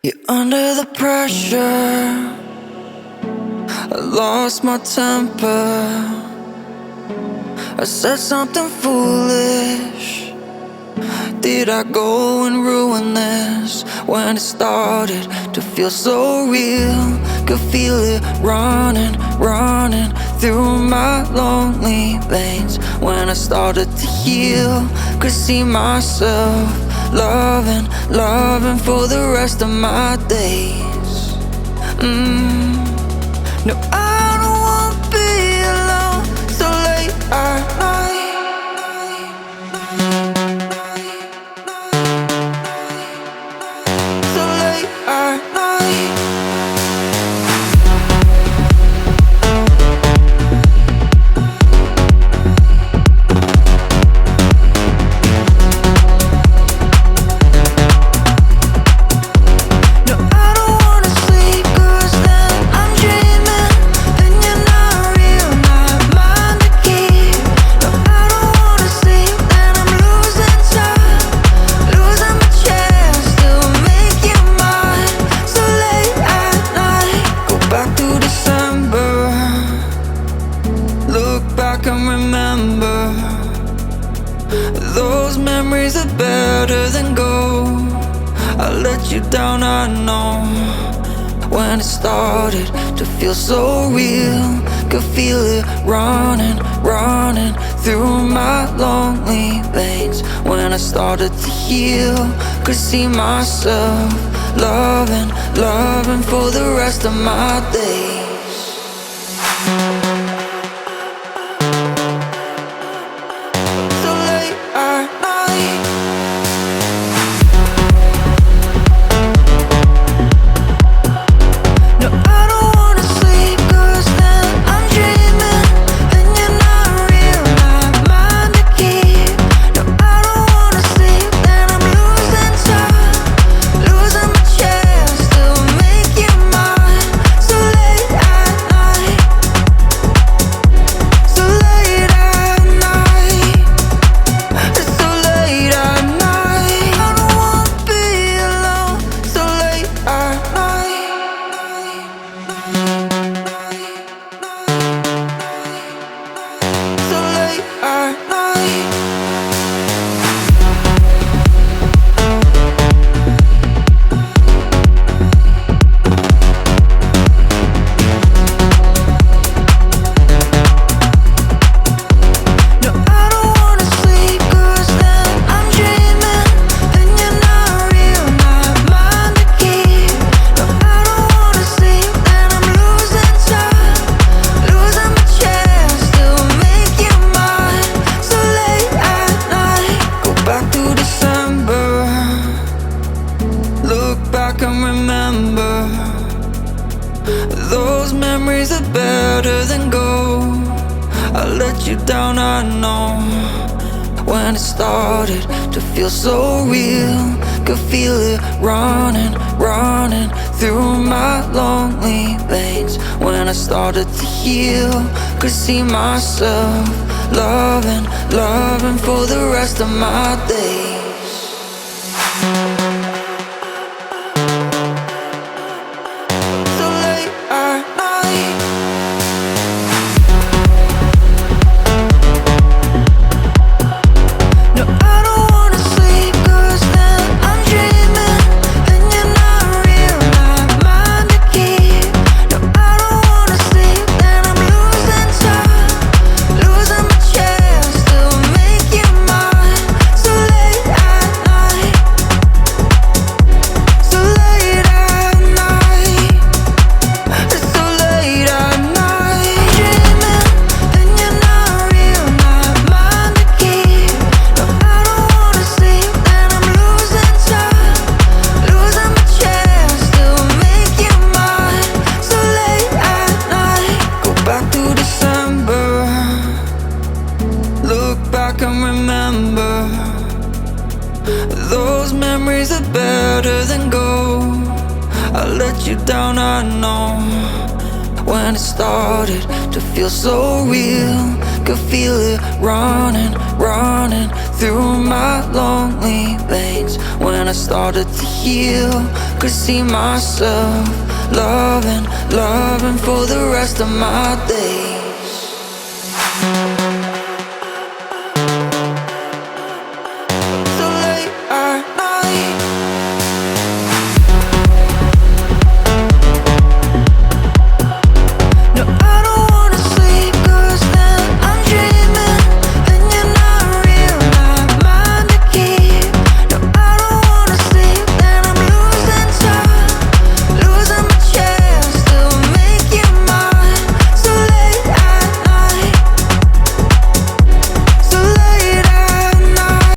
You're under the pressure. I lost my temper. I said something foolish. Did I go and ruin this? When it started to feel so real, could feel it running, running through my lonely veins. When I started to heal, could see myself loving, loving for the rest of my days. No, I don't wanna be alone so late at night. So late at night. No, I don't wanna sleep 'cause then I'm dreaming and you're not real, not mine to keep. No, I don't wanna sleep and I'm losing time, losing my chance to make you mine. So late at night, go back to December, look back and remember. Those memories are better than gold. I let you down, I know. When it started to feel so real, could feel it running, running through my lonely veins. When I started to heal, could see myself loving, loving for the rest of my days. So late at night. No, I don't wanna sleep 'cause then I'm dreaming and you're not real, not mine to keep. No, I don't wanna sleep and I'm losing time, losing my chance to make you mine. So late at night. So late at night. It's so late at night. I don't wanna be alone so late at night. So late at night. No, I don't wanna sleep 'cause then I'm dreaming and you're not real, not mine to keep. No, I don't wanna sleep and I'm losing time, losing my chance to make you mine. So late at night, go back to December, look back and remember. Those memories are better than gold. I let you down, I know. When it started to feel so real, could feel it running, running through my lonely veins. When I started to heal, could see myself loving, loving for the rest of my days. So late at night. No, I don't wanna sleep 'cause then I'm dreaming and you're not real, not mine to keep. No, I don't wanna sleep and I'm losing time, losing my chance to make you mine. So late at night. So late at night. It's so late at night. Dreaming and you're not real, not mine to keep. No, I don't wanna sleep and I'm losing time, losing my chance to make you mine. So late at night, go back to December, look back and remember. Those memories are better than gold. I let you down, I know. When it started to feel so real, could feel it running, running through my lonely veins. When I started to heal, could see myself loving, loving for the rest of my days.